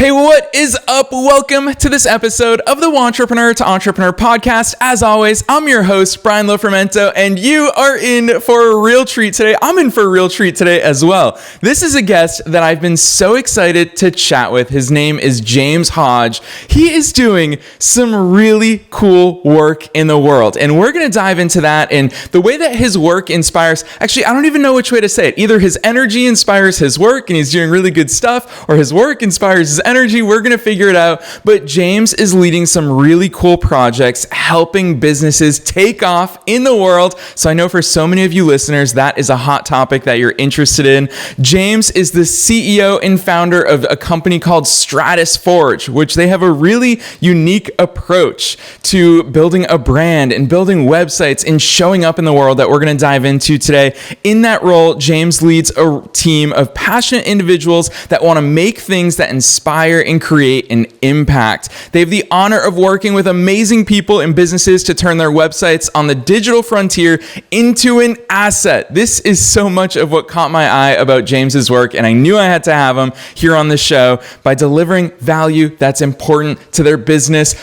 Hey, what is up? Welcome to this episode of the Wantrepreneur to Entrepreneur podcast. As always, I'm your host, Brian Lofermento, and you are in for a real treat today. I'm in for a real treat today as well. This is a guest that I've been so excited to chat with. His name is Jaimz Hodge. He is doing some really cool work in the world, and we're going to dive into that and the way that his work inspires. Actually, I don't even know which way to say it. Either his energy inspires his work and he's doing really good stuff, or his work inspires his energy. We're going to figure it out. But Jaimz is leading some really cool projects, helping businesses take off in the world. So I know for so many of you listeners, that is a hot topic that you're interested in. Jaimz is the CEO and founder of a company called Stratus Forge, which they have a really unique approach to building a brand and building websites and showing up in the world that we're going to dive into today. In that role, Jaimz leads a team of passionate individuals that want to make things that inspire and create an impact. They have the honor of working with amazing people and businesses to turn their websites on the digital frontier into an asset. This is so much of what caught my eye about Jaimz's work, and I knew I had to have him here on the show by delivering value that's important to their business.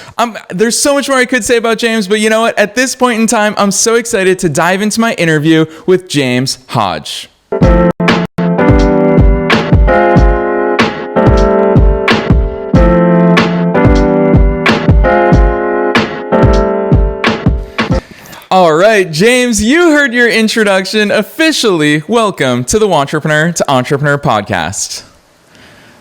There's so much more I could say about Jaimz, but you know what? At this point in time, I'm so excited to dive into my interview with Jaimz Hodge. All right, Jaimz, you heard your introduction. Officially, welcome to the Wantrepreneur to Entrepreneur podcast.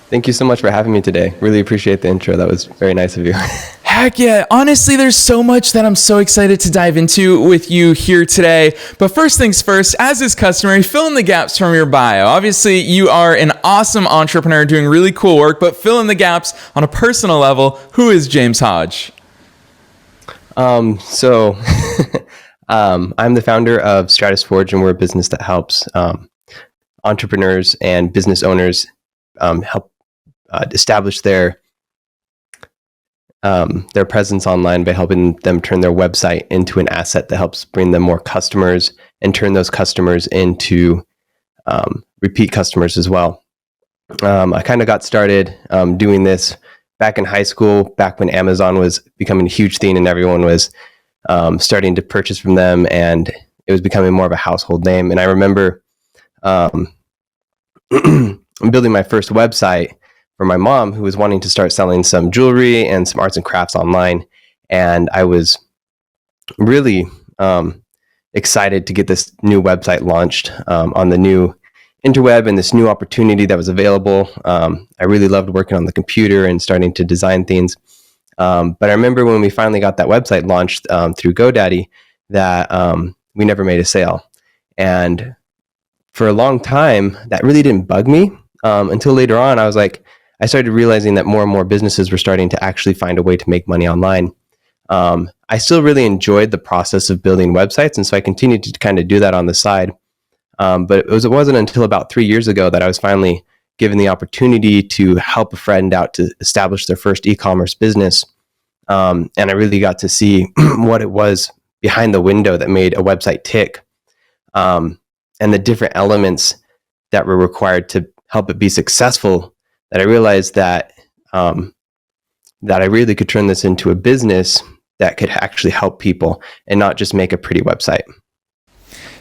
Thank you so much for having me today. Really appreciate the intro. That was very nice of you. Heck yeah. Honestly, there's so much that I'm so excited to dive into with you here today. But first things first, as is customary, fill in the gaps from your bio. Obviously, you are an awesome entrepreneur doing really cool work, but fill in the gaps on a personal level. Who is Jaimz Hodge? I'm the founder of Stratus Forge, and we're a business that helps entrepreneurs and business owners help establish their presence online by helping them turn their website into an asset that helps bring them more customers and turn those customers into repeat customers as well. I kind of got started doing this back in high school, back when Amazon was becoming a huge thing and everyone was starting to purchase from them, and it was becoming more of a household name. And I remember building my first website for my mom, who was wanting to start selling some jewelry and some arts and crafts online. And I was really excited to get this new website launched on the new interweb and this new opportunity that was available. I really loved working on the computer and starting to design things. But I remember when we finally got that website launched through GoDaddy that we never made a sale. And for a long time, that really didn't bug me until later on. I started realizing that more and more businesses were starting to actually find a way to make money online. I still really enjoyed the process of building websites, and so I continued to kind of do that on the side. But it wasn't until about 3 years ago that I was finally given the opportunity to help a friend out to establish their first e-commerce business. And I really got to see what it was behind the window that made a website tick, and the different elements that were required to help it be successful, that I realized that I really could turn this into a business that could actually help people and not just make a pretty website.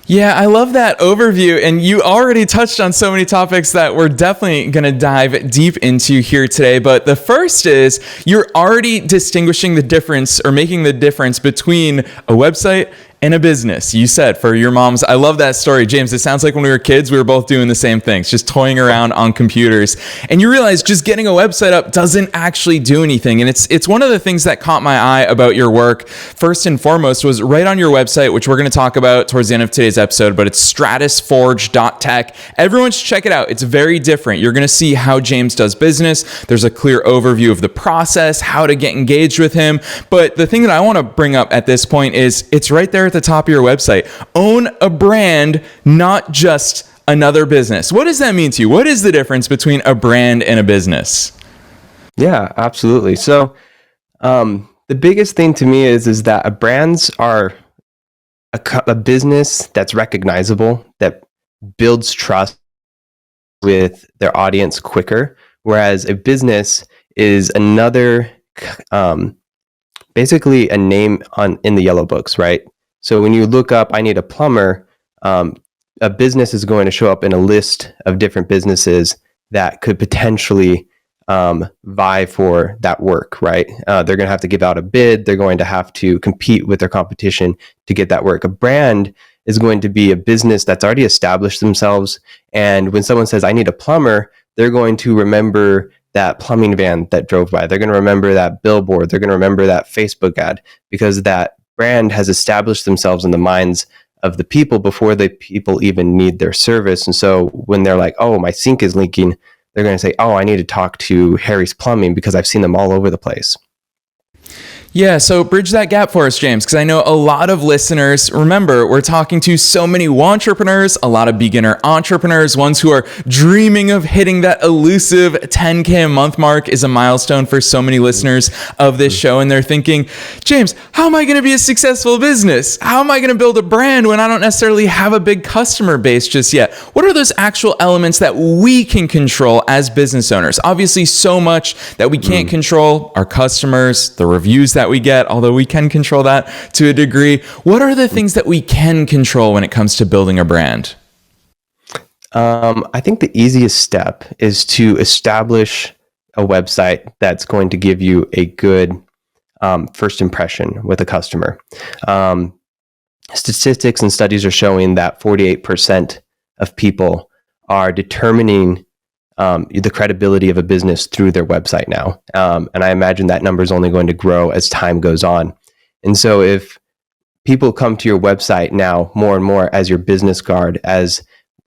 Yeah, I love that overview, and you already touched on so many topics that we're definitely going to dive deep into here today. But the first is you're already distinguishing the difference or making the difference between a website and a business. You said for your moms, I love that story, Jaimz. It sounds like when we were kids, we were both doing the same things, just toying around on computers. And you realize just getting a website up doesn't actually do anything. And it's one of the things that caught my eye about your work. First and foremost was right on your website, which we're going to talk about towards the end of today's episode, but it's stratusforge.tech. Everyone should check it out. It's very different. You're going to see how Jaimz does business. There's a clear overview of the process, how to get engaged with him. But the thing that I want to bring up at this point is it's right there at the top of your website. Own a brand, not just another business. What does that mean to you? What is the difference between a brand and a business? Yeah, absolutely. So the biggest thing to me is that brands are a business that's recognizable, that builds trust with their audience quicker, whereas a business is another, basically a name in the yellow books, right? So when you look up, I need a plumber, a business is going to show up in a list of different businesses that could potentially vie for that work, right? They're going to have to give out a bid. They're going to have to compete with their competition to get that work. A brand is going to be a business that's already established themselves. And when someone says, I need a plumber, they're going to remember that plumbing van that drove by. They're going to remember that billboard. They're going to remember that Facebook ad, because that brand has established themselves in the minds of the people before the people even need their service. And so when they're like, oh, my sink is leaking, they're going to say, oh, I need to talk to Harry's Plumbing because I've seen them all over the place. Yeah, so bridge that gap for us, James, because I know a lot of listeners, remember, we're talking to so many entrepreneurs, a lot of beginner entrepreneurs, ones who are dreaming of hitting that elusive 10K a month mark is a milestone for so many listeners of this show. And they're thinking, James, how am I going to be a successful business? How am I going to build a brand when I don't necessarily have a big customer base just yet? What are those actual elements that we can control as business owners? Obviously, so much that we can't control: our customers, the reviews that we get, although we can control that to a degree. What are the things that we can control when it comes to building a brand? I think the easiest step is to establish a website that's going to give you a good first impression with a customer. Statistics and studies are showing that 48% of people are determining the credibility of a business through their website now. And I imagine that number is only going to grow as time goes on. And so if people come to your website now more and more as your business card, as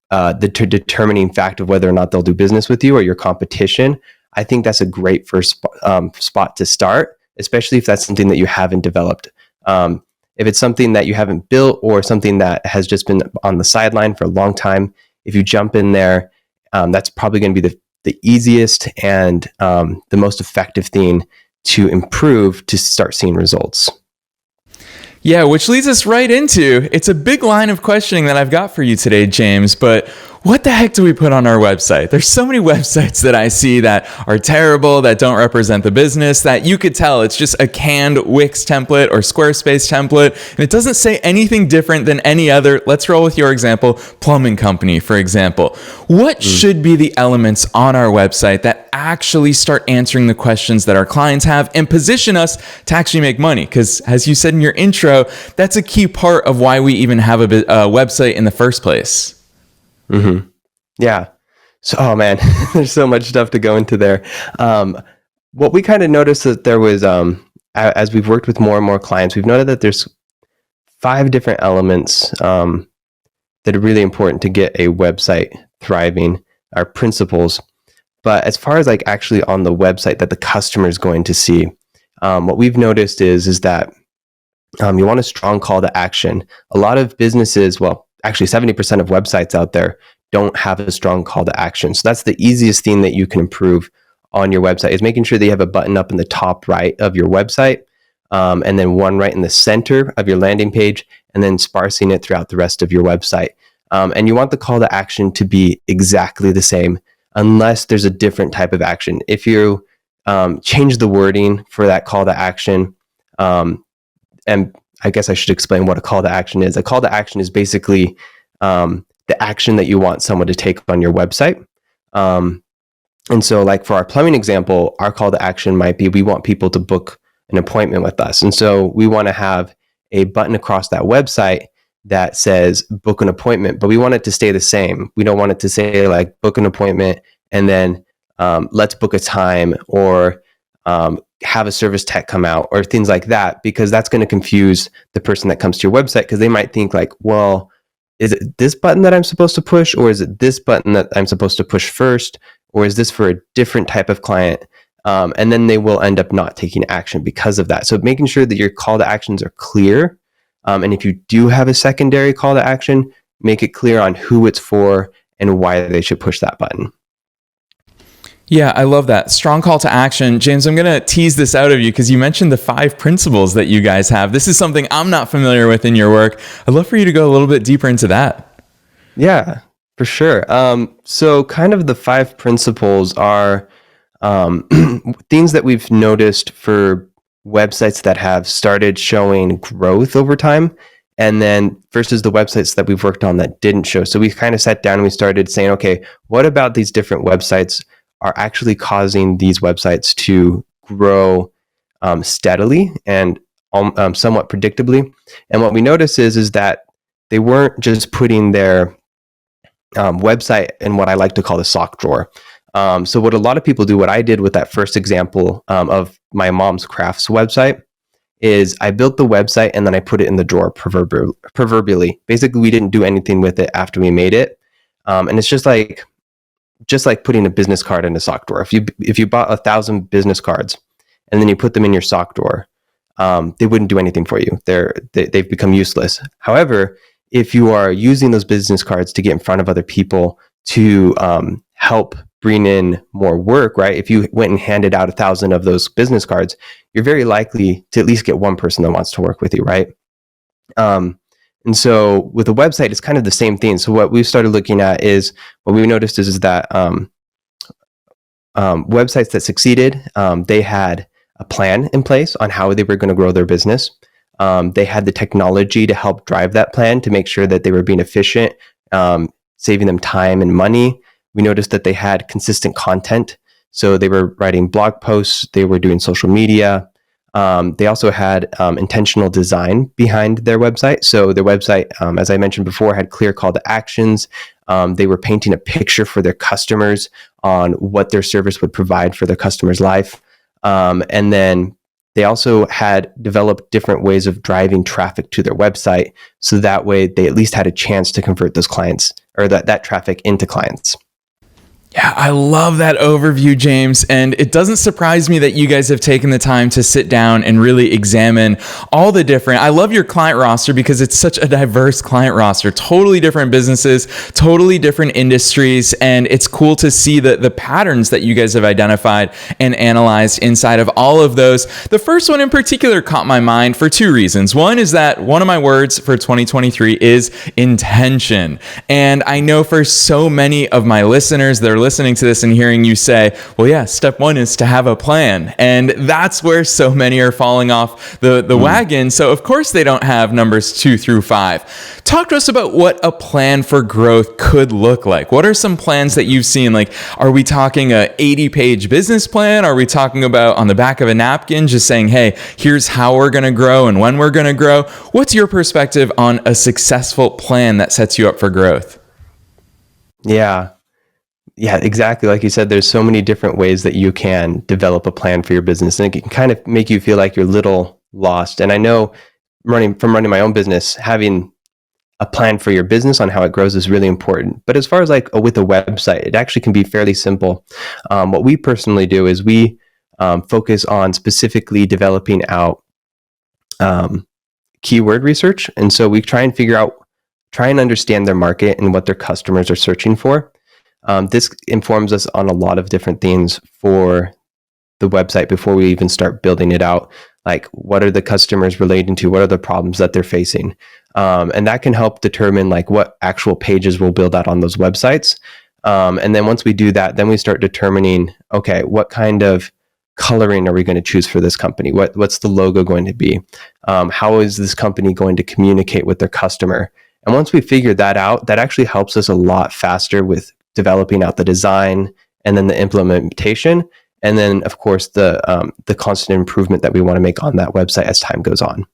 the determining fact of whether or not they'll do business with you or your competition, I think that's a great first spot to start, especially if that's something that you haven't developed. If it's something that you haven't built or something that has just been on the sideline for a long time, if you jump in there, that's probably going to be the easiest and the most effective thing to improve to start seeing results. Yeah, which leads us right into, it's a big line of questioning that I've got for you today, James, but what the heck do we put on our website? There's so many websites that I see that are terrible, that don't represent the business, that you could tell it's just a canned Wix template or Squarespace template, and it doesn't say anything different than any other, let's roll with your example, plumbing company, for example. What should be the elements on our website that actually start answering the questions that our clients have and position us to actually make money? Because as you said in your intro, that's a key part of why we even have a website in the first place. Mm-hmm. Yeah. So, oh man, there's so much stuff to go into there. What we kind of noticed that there was, as we've worked with more and more clients, we've noted that there's 5 different elements that are really important to get a website thriving, our principles. But as far as like actually on the website that the customer is going to see, what we've noticed is that you want a strong call to action. A lot of businesses, well, actually 70% of websites out there don't have a strong call to action. So that's the easiest thing that you can improve on your website, is making sure that you have a button up in the top right of your website, and then one right in the center of your landing page, and then sparsing it throughout the rest of your website. And you want the call to action to be exactly the same, unless there's a different type of action. If you change the wording for that call to action, and I guess I should explain what a call to action is. A call to action is basically the action that you want someone to take on your website. And so like for our plumbing example, our call to action might be, we want people to book an appointment with us. And so we want to have a button across that website that says book an appointment, but we want it to stay the same. We don't want it to say like book an appointment and then let's book a time, or have a service tech come out, or things like that, because that's going to confuse the person that comes to your website, because they might think like, well, is it this button that I'm supposed to push, or is it this button that I'm supposed to push first, or is this for a different type of client? And then they will end up not taking action because of that. So making sure that your call to actions are clear. And if you do have a secondary call to action, make it clear on who it's for and why they should push that button. Yeah, I love that. Strong call to action. James, I'm going to tease this out of you because you mentioned the 5 principles that you guys have. This is something I'm not familiar with in your work. I'd love for you to go a little bit deeper into that. Yeah, for sure. So kind of the 5 principles are things that we've noticed for websites that have started showing growth over time, and then versus the websites that we've worked on that didn't show. So we kind of sat down and we started saying, okay, what about these different websites are actually causing these websites to grow steadily and somewhat predictably? And what we noticed is that they weren't just putting their website in what I like to call the sock drawer. So what a lot of people do, what I did with that first example of my mom's crafts website, is I built the website and then I put it in the drawer proverbially. Basically, we didn't do anything with it after we made it. And it's just like putting a business card in a sock drawer. If you bought 1,000 business cards and then you put them in your sock drawer, they wouldn't do anything for you. They've become useless. However, if you are using those business cards to get in front of other people to help bring in more work, right? If you went and handed out 1,000 of those business cards, you're very likely to at least get one person that wants to work with you, right? And so with a website, it's kind of the same thing. So what we started looking at is, what we noticed is that websites that succeeded, they had a plan in place on how they were going to grow their business. They had the technology to help drive that plan to make sure that they were being efficient, saving them time and money. We noticed that they had consistent content. So they were writing blog posts, they were doing social media. They also had intentional design behind their website. So their website, as I mentioned before, had clear call to actions. They were painting a picture for their customers on what their service would provide for their customer's life. And then they also had developed different ways of driving traffic to their website. So that way they at least had a chance to convert those clients, or that traffic into clients. Yeah, I love that overview, James. And it doesn't surprise me that you guys have taken the time to sit down and really examine all the different, I love your client roster because it's such a diverse client roster, totally different businesses, totally different industries. And it's cool to see the patterns that you guys have identified and analyzed inside of all of those. The first one in particular caught my mind for two reasons. One is that one of my words for 2023 is intention. And I know for so many of my listeners, they're listening to this and hearing you say, well, yeah, step one is to have a plan. And that's where so many are falling off the wagon. So of course they don't have numbers 2 through 5. Talk to us about what a plan for growth could look like. What are some plans that you've seen? Like, are we talking a 80-page business plan? Are we talking about on the back of a napkin, just saying, hey, here's how we're going to grow and when we're going to grow? What's your perspective on a successful plan that sets you up for growth? Yeah, exactly. Like you said, there's so many different ways that you can develop a plan for your business, and it can kind of make you feel like you're a little lost. And I know running my own business, having a plan for your business on how it grows is really important. But as far as like with a website, it actually can be fairly simple. What we personally do is we focus on specifically developing out keyword research. And so we try and understand their market and what their customers are searching for. This informs us on a lot of different things for the website before we even start building it out. Like, what are the customers relating to? What are the problems that they're facing? And that can help determine like what actual pages we'll build out on those websites. And then once we do that, then we start determining, okay, what kind of coloring are we going to choose for this company? What's the logo going to be? How is this company going to communicate with their customer? And once we figure that out, that actually helps us a lot faster with developing out the design and then the implementation. And then, of course, the constant improvement that we want to make on that website as time goes on.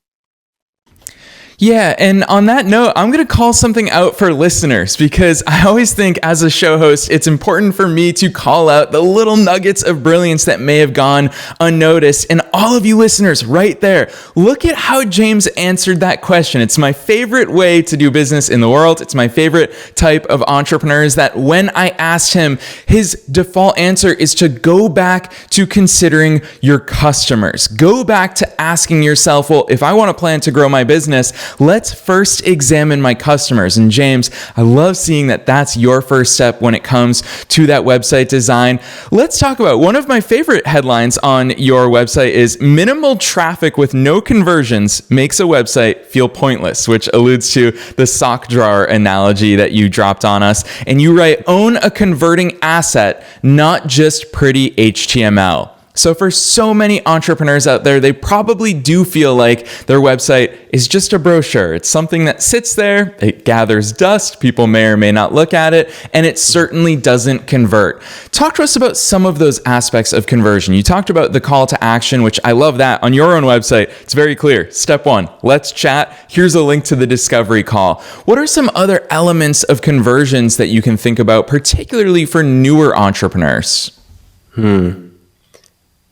Yeah, and on that note, I'm going to call something out for listeners because I always think as a show host, it's important for me to call out the little nuggets of brilliance that may have gone unnoticed. And all of you listeners right there, look at how James answered that question. It's my favorite way to do business in the world. It's my favorite type of entrepreneur is that when I asked him, his default answer is to go back to considering your customers. Go back to asking yourself, well, if I want to plan to grow my business, let's first examine my customers. And Jaimz, I love seeing that that's your first step when it comes to that website design. Let's talk about one of my favorite headlines on your website is minimal traffic with no conversions makes a website feel pointless, which alludes to the sock drawer analogy that you dropped on us. And you write, own a converting asset, not just pretty HTML. So for so many entrepreneurs out there, they probably do feel like their website is just a brochure. It's something that sits there, it gathers dust, people may or may not look at it, and it certainly doesn't convert. Talk to us about some of those aspects of conversion. You talked about the call to action, which I love that. On your own website, it's very clear. Step 1, let's chat. Here's a link to the discovery call. What are some other elements of conversions that you can think about, particularly for newer entrepreneurs?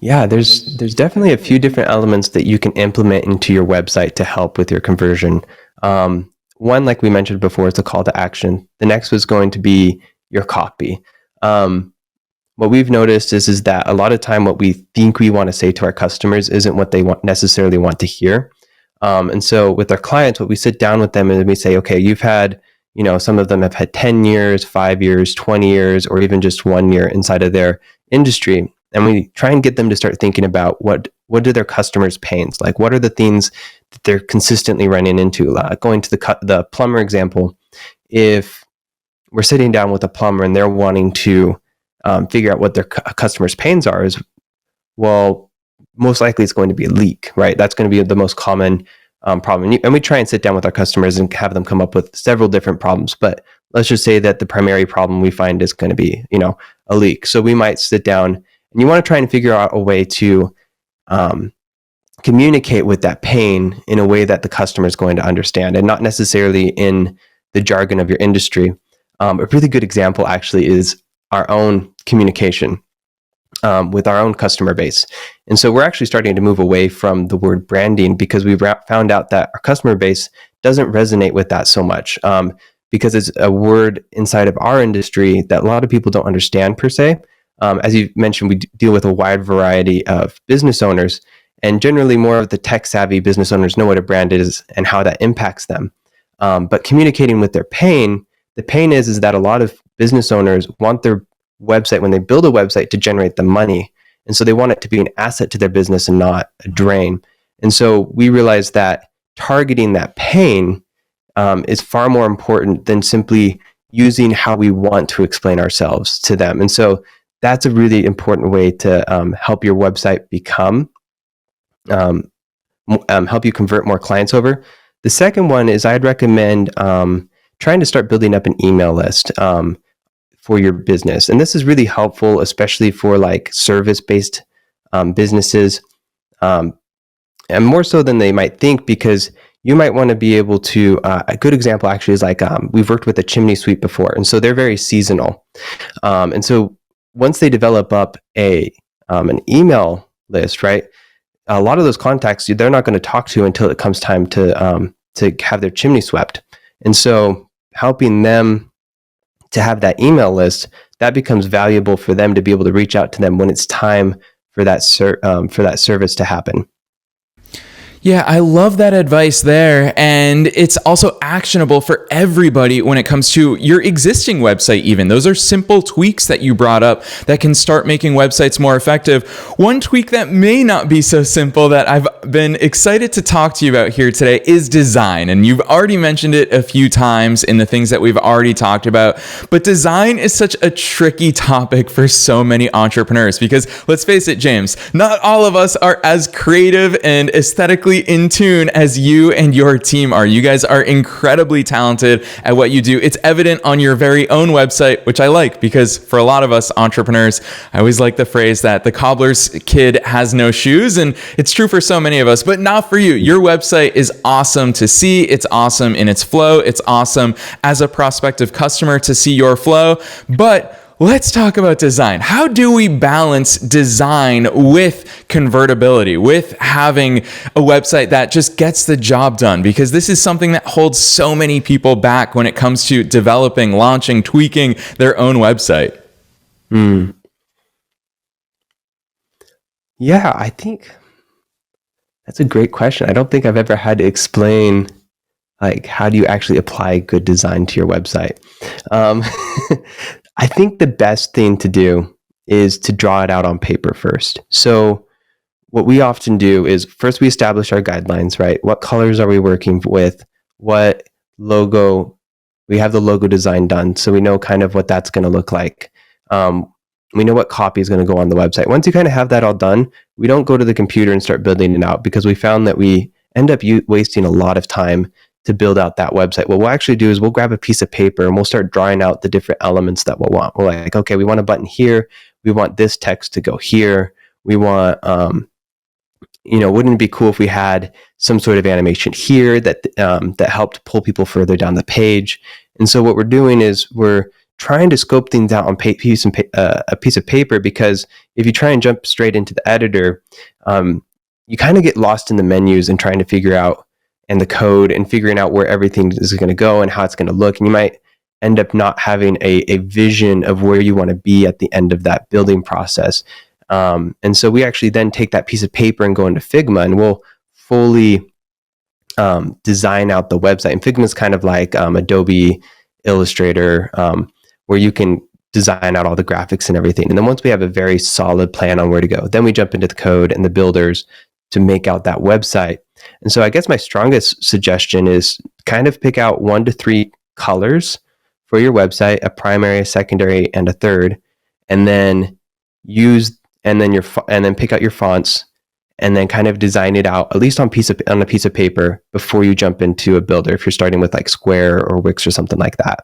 Yeah, there's definitely a few different elements that you can implement into your website to help with your conversion. One, like we mentioned before, is the call to action. The next was going to be your copy. What we've noticed is that a lot of time what we think we want to say to our customers isn't what they necessarily want to hear. And so with our clients, what we sit down with them and we say, okay, you've had, some of them have had 10 years, 5 years, 20 years, or even just 1 year inside of their industry. And we try and get them to start thinking about what do their customers' pains like? What are the things that they're consistently running into? Going to the plumber example, if we're sitting down with a plumber and they're wanting to figure out what their customers' pains are, is well, most likely it's going to be a leak, right? That's going to be the most common problem. And we try and sit down with our customers and have them come up with several different problems. But let's just say that the primary problem we find is going to be, a leak. So we might sit down. And you want to try and figure out a way to communicate with that pain in a way that the customer is going to understand and not necessarily in the jargon of your industry. A really good example actually is our own communication with our own customer base. And so we're actually starting to move away from the word branding because we've found out that our customer base doesn't resonate with that so much because it's a word inside of our industry that a lot of people don't understand per se. As you mentioned, we deal with a wide variety of business owners, and generally more of the tech-savvy business owners know what a brand is and how that impacts them. But communicating with their pain, the pain is that a lot of business owners want their website, when they build a website, to generate them money. And so they want it to be an asset to their business and not a drain. And so we realized that targeting that pain is far more important than simply using how we want to explain ourselves to them. And so that's a really important way to help your website help you convert more clients over. The second one is I'd recommend trying to start building up an email list for your business. And this is really helpful, especially for like service-based businesses, and more so than they might think, because you might want to be able to, a good example actually is like, we've worked with a chimney sweep before, and so they're very seasonal. And so once they develop up an email list, right, a lot of those contacts they're not going to talk to until it comes time to have their chimney swept. And so helping them to have that email list, that becomes valuable for them to be able to reach out to them when it's time for that service to happen. Yeah, I love that advice there. And it's also actionable for everybody when it comes to your existing website even. Those are simple tweaks that you brought up that can start making websites more effective. One tweak that may not be so simple that I've been excited to talk to you about here today is design. And you've already mentioned it a few times in the things that we've already talked about. But design is such a tricky topic for so many entrepreneurs because let's face it, Jaimz, not all of us are as creative and aesthetically in tune as you and your team are. You guys are incredibly talented at what you do. It's evident on your very own website, which I like because for a lot of us entrepreneurs, I always like the phrase that the cobbler's kid has no shoes, and it's true for so many of us, but not for you. Your website is awesome to see. It's awesome in its flow. It's awesome as a prospective customer to see your flow, but let's talk about design. How do we balance design with convertibility, with having a website that just gets the job done? Because this is something that holds so many people back when it comes to developing, launching, tweaking their own website. Yeah, I think that's a great question. I don't think I've ever had to explain like, how do you actually apply good design to your website? I think the best thing to do is to draw it out on paper first. So what we often do is first we establish our guidelines, right? What colors are we working with? What logo? We have the logo design done, so we know kind of what that's going to look like. We know what copy is going to go on the website. Once you kind of have that all done, we don't go to the computer and start building it out, because we found that we end up wasting a lot of time to build out that website. What we'll actually do is we'll grab a piece of paper and we'll start drawing out the different elements that we'll want. We're like, okay, we want a button here. We want this text to go here. We want, wouldn't it be cool if we had some sort of animation here that helped pull people further down the page? And so what we're doing is we're trying to scope things out on a piece of paper, because if you try and jump straight into the editor, you kind of get lost in the menus and trying to figure out, and the code, and figuring out where everything is going to go and how it's going to look. And you might end up not having a vision of where you want to be at the end of that building process. And so we actually then take that piece of paper and go into Figma, and we'll fully design out the website. And Figma is kind of like Adobe Illustrator, where you can design out all the graphics and everything. And then once we have a very solid plan on where to go, then we jump into the code and the builders to make out that website. And so I guess my strongest suggestion is kind of pick out 1 to 3 colors for your website, a primary, a secondary, and a third, and then pick out your fonts, and then kind of design it out, at least on a piece of paper, before you jump into a builder, if you're starting with like Square or Wix or something like that.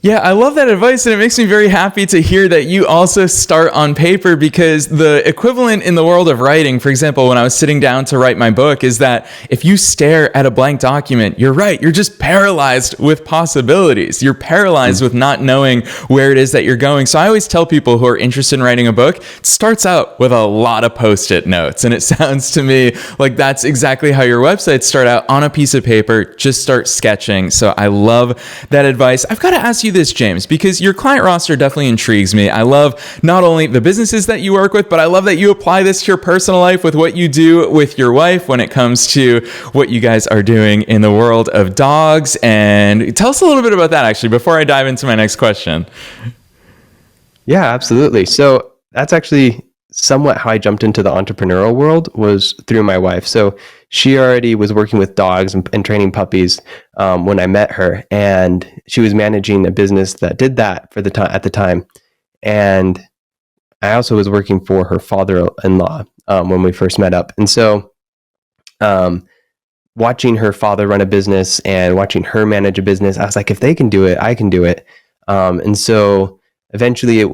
Yeah, I love that advice, and it makes me very happy to hear that you also start on paper, because the equivalent in the world of writing, for example, when I was sitting down to write my book, is that if you stare at a blank document, you're right, you're just paralyzed with possibilities. You're paralyzed with not knowing where it is that you're going. So I always tell people who are interested in writing a book, it starts out with a lot of Post-it notes, and it sounds to me like that's exactly how your websites start out, on a piece of paper. Just start sketching. So I love that advice. I've got to ask you this, James, because your client roster definitely intrigues me. I love not only the businesses that you work with, but I love that you apply this to your personal life with what you do with your wife when it comes to what you guys are doing in the world of dogs. And tell us a little bit about that, actually, before I dive into my next question. Yeah, absolutely. So that's actually somewhat how I jumped into the entrepreneurial world, was through my wife. So she already was working with dogs and training puppies when I met her, and she was managing a business that did that at the time. And I also was working for her father-in-law when we first met up. And so watching her father run a business and watching her manage a business, I was like, if they can do it, I can do it. And so eventually,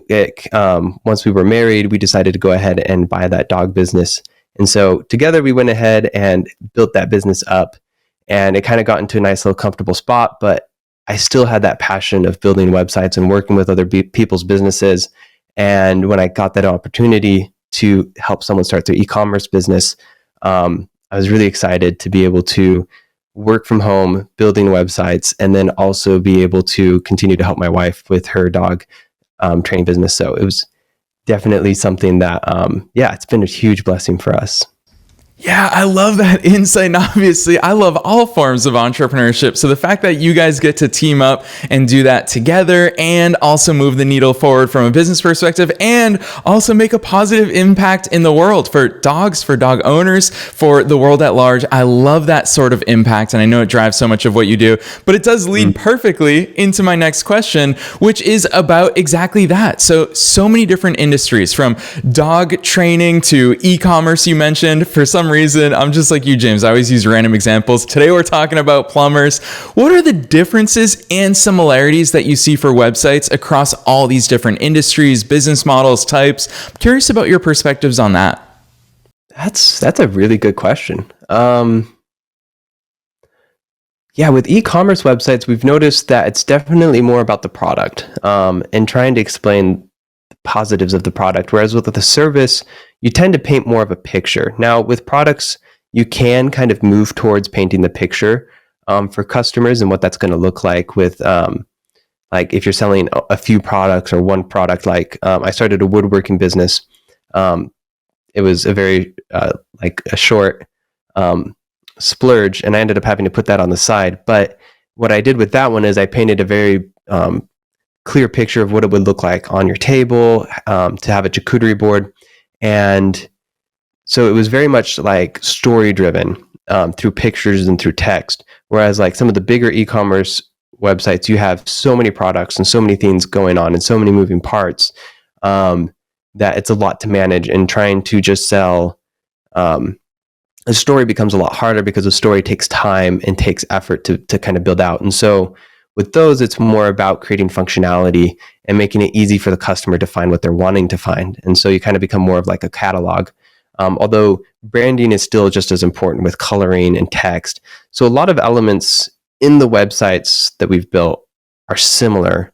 once we were married, we decided to go ahead and buy that dog business. And so together we went ahead and built that business up, and it kind of got into a nice little comfortable spot. But I still had that passion of building websites and working with other people's businesses. And when I got that opportunity to help someone start their e-commerce business, I was really excited to be able to work from home, building websites, and then also be able to continue to help my wife with her dog training business. So it was definitely something that, it's been a huge blessing for us. Yeah, I love that insight. And obviously, I love all forms of entrepreneurship. So the fact that you guys get to team up and do that together, and also move the needle forward from a business perspective, and also make a positive impact in the world for dogs, for dog owners, for the world at large. I love that sort of impact, and I know it drives so much of what you do. But it does lead perfectly into my next question, which is about exactly that. So many different industries, from dog training to e-commerce, you mentioned. For some reason, I'm just like you, James. I always use random examples. Today, we're talking about plumbers. What are the differences and similarities that you see for websites across all these different industries, business models, types? I'm curious about your perspectives on that. That's a really good question. With e-commerce websites, we've noticed that it's definitely more about the product and trying to explain the positives of the product. Whereas with the service, you tend to paint more of a picture. Now, with products, you can kind of move towards painting the picture for customers and what that's going to look like with, like if you're selling a few products or one product. Like I started a woodworking business. It was a very a short splurge, and I ended up having to put that on the side. But what I did with that one is I painted a very clear picture of what it would look like on your table, to have a charcuterie board. And so it was very much like story driven, through pictures and through text. Whereas like some of the bigger e-commerce websites, you have so many products and so many things going on and so many moving parts, that it's a lot to manage, and trying to just sell a story becomes a lot harder because a story takes time and takes effort to kind of build out. And so with those, it's more about creating functionality and making it easy for the customer to find what they're wanting to find. And so you kind of become more of like a catalog. Although branding is still just as important with coloring and text. So a lot of elements in the websites that we've built are similar.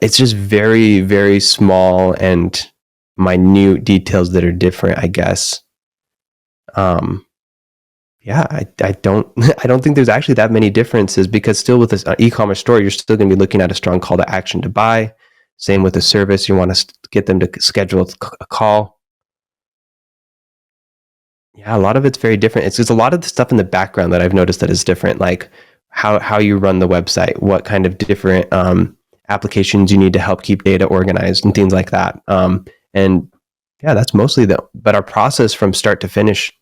It's just very, very small and minute details that are different, I guess. I don't think there's actually that many differences, because still with this e-commerce store, you're still going to be looking at a strong call to action to buy. Same with a service, you want to get them to schedule a call. Yeah, a lot of it's very different. It's just a lot of the stuff in the background that I've noticed that is different, like how you run the website, what kind of different applications you need to help keep data organized and things like that. And yeah, that's mostly but our process from start to finish,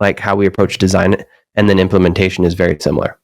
like how we approach design and then implementation, is very similar.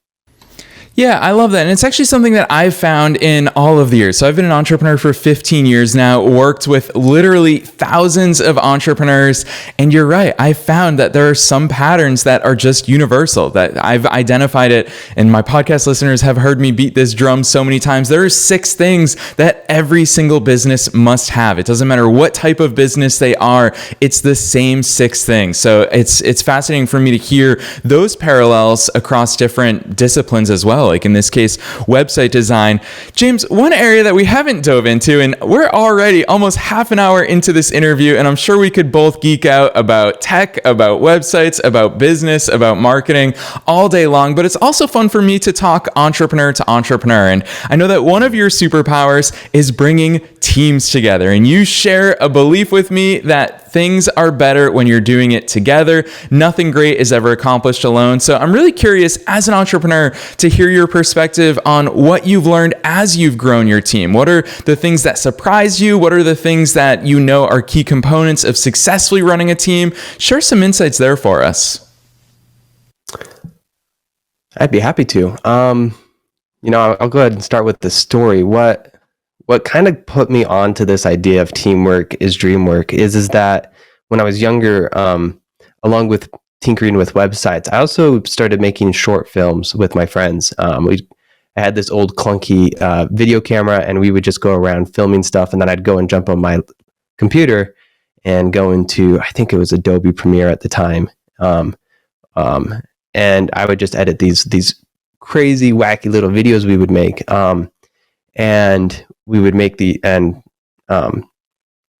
Yeah, I love that. And it's actually something that I've found in all of the years. So I've been an entrepreneur for 15 years now, worked with literally thousands of entrepreneurs. And you're right. I found that there are some patterns that are just universal, that I've identified it. And my podcast listeners have heard me beat this drum so many times. There are 6 things that every single business must have. It doesn't matter what type of business they are. It's the same 6 things. So it's fascinating for me to hear those parallels across different disciplines as well. Like in this case, website design. Jaimz, one area that we haven't dove into, and we're already almost half an hour into this interview, and I'm sure we could both geek out about tech, about websites, about business, about marketing all day long, but it's also fun for me to talk entrepreneur to entrepreneur. And I know that one of your superpowers is bringing teams together, and you share a belief with me that things are better when you're doing it together. Nothing great is ever accomplished alone. So I'm really curious as an entrepreneur to hear your perspective on what you've learned as you've grown your team. What are the things that surprise you? What are the things that you know are key components of successfully running a team? Share some insights there for us. I'd be happy to. I'll go ahead and start with the story. What kind of put me onto this idea of teamwork is dream work is that when I was younger, along with tinkering with websites, I also started making short films with my friends. I had this old clunky video camera, and we would just go around filming stuff, and then I'd go and jump on my computer and go into, I think it was Adobe Premiere at the time, and I would just edit these crazy, wacky little videos we would make, and we would make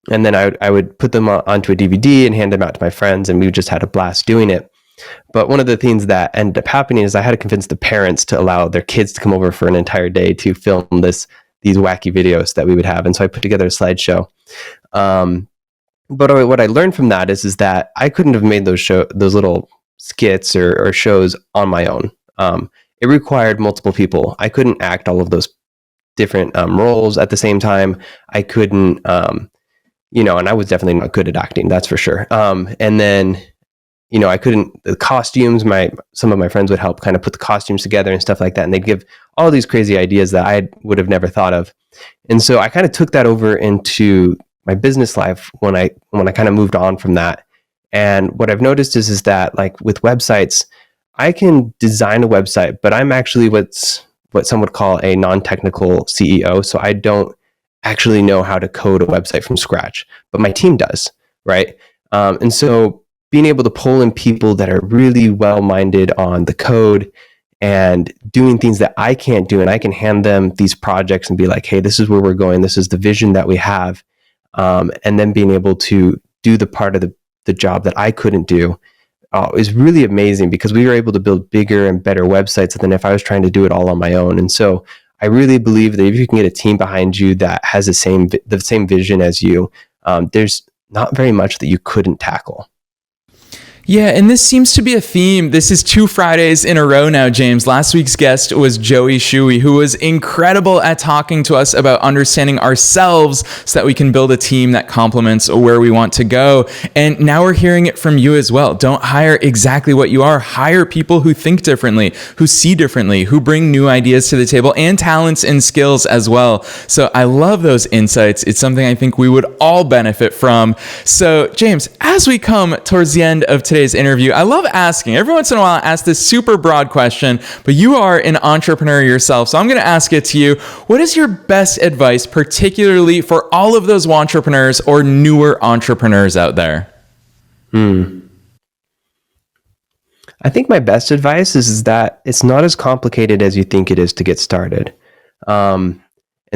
and then I would put them onto a DVD and hand them out to my friends, and we just had a blast doing it. But one of the things that ended up happening is I had to convince the parents to allow their kids to come over for an entire day to film these wacky videos that we would have. And so I put together a slideshow. But what I learned from that is that I couldn't have made those little skits or shows on my own. It required multiple people. I couldn't act all of those different roles at the same time. I couldn't, and I was definitely not good at acting, that's for sure. And then, I couldn't, the costumes, some of my friends would help kind of put the costumes together and stuff like that. And they'd give all these crazy ideas that I would have never thought of. And so I kind of took that over into my business life when I kind of moved on from that. And what I've noticed is that, like with websites, I can design a website, but I'm actually what some would call a non-technical CEO. So I don't actually know how to code a website from scratch, but my team does, right? And so being able to pull in people that are really well-minded on the code and doing things that I can't do, and I can hand them these projects and be like, hey, this is where we're going. This is the vision that we have. And then being able to do the part of the job that I couldn't do is really amazing, because we were able to build bigger and better websites than if I was trying to do it all on my own. And so I really believe that if you can get a team behind you that has the same vision as you, there's not very much that you couldn't tackle. Yeah, and this seems to be a theme. This is 2 Fridays in a row now, James. Last week's guest was Joey Shuey, who was incredible at talking to us about understanding ourselves so that we can build a team that complements where we want to go. And now we're hearing it from you as well. Don't hire exactly what you are. Hire people who think differently, who see differently, who bring new ideas to the table and talents and skills as well. So I love those insights. It's something I think we would all benefit from. So, James, as we come towards the end of today's interview, I love asking, every once in a while I ask this super broad question, but you are an entrepreneur yourself, so I'm going to ask it to you. What is your best advice, particularly for all of those entrepreneurs or newer entrepreneurs out there? I think my best advice is that it's not as complicated as you think it is to get started. And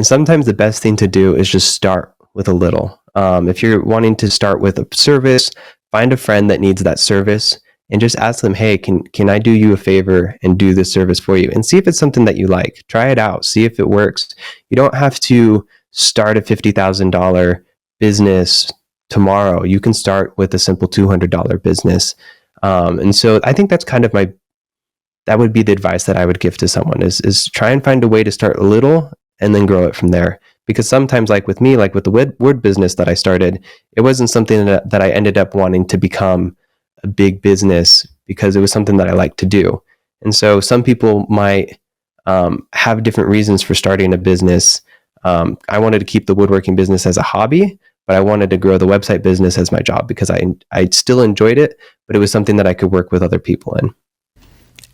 sometimes the best thing to do is just start with a little. If you're wanting to start with a service, find a friend that needs that service and just ask them, hey, can I do you a favor and do this service for you? And see if it's something that you like. Try it out. See if it works. You don't have to start a $50,000 business tomorrow. You can start with a simple $200 business. And so I think that's kind of that would be the advice that I would give to someone is try and find a way to start a little and then grow it from there. Because sometimes, like with me, like with the wood business that I started, it wasn't something that I ended up wanting to become a big business because it was something that I like to do. And so some people might have different reasons for starting a business. I wanted to keep the woodworking business as a hobby, but I wanted to grow the website business as my job because I still enjoyed it, but it was something that I could work with other people in.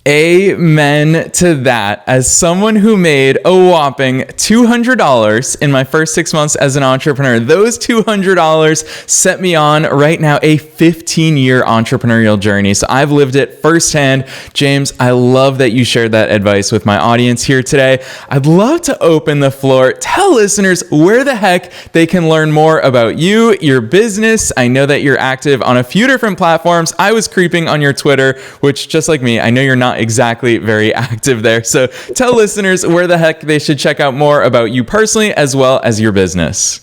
Amen to that. As someone who made a whopping $200 in my first 6 months as an entrepreneur, those $200 set me on right now a 15-year entrepreneurial journey. So I've lived it firsthand. James, I love that you shared that advice with my audience here today. I'd love to open the floor. Tell listeners where the heck they can learn more about you, your business. I know that you're active on a few different platforms. I was creeping on your Twitter, which just like me, I know you're not exactly very active there. So tell listeners where the heck they should check out more about you personally as well as your business.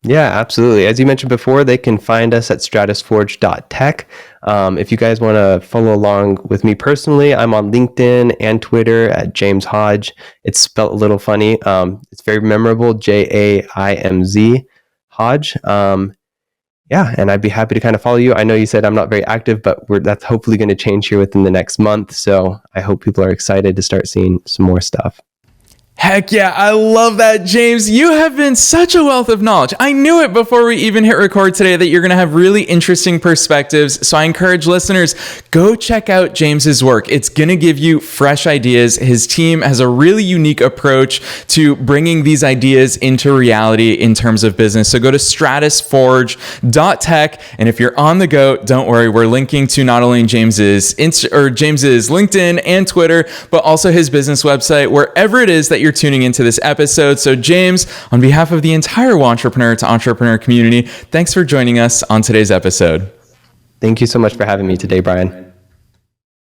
Yeah, absolutely. As you mentioned before, they can find us at stratusforge.tech. If you guys want to follow along with me personally, I'm on LinkedIn and Twitter at Jaimz Hodge. It's spelled a little funny. It's very memorable, Jaimz Hodge. Yeah, and I'd be happy to kind of follow you. I know you said I'm not very active, but that's hopefully going to change here within the next month. So I hope people are excited to start seeing some more stuff. Heck yeah, I love that, James. You have been such a wealth of knowledge. I knew it before we even hit record today that you're going to have really interesting perspectives. So I encourage listeners, go check out James's work. It's going to give you fresh ideas. His team has a really unique approach to bringing these ideas into reality in terms of business. So go to stratusforge.tech. And if you're on the go, don't worry. We're linking to not only James's LinkedIn and Twitter, but also his business website, wherever it is that you're tuning into this episode. So James, on behalf of the entire Entrepreneur to Entrepreneur community, thanks for joining us on today's episode. Thank you so much for having me today, Brian.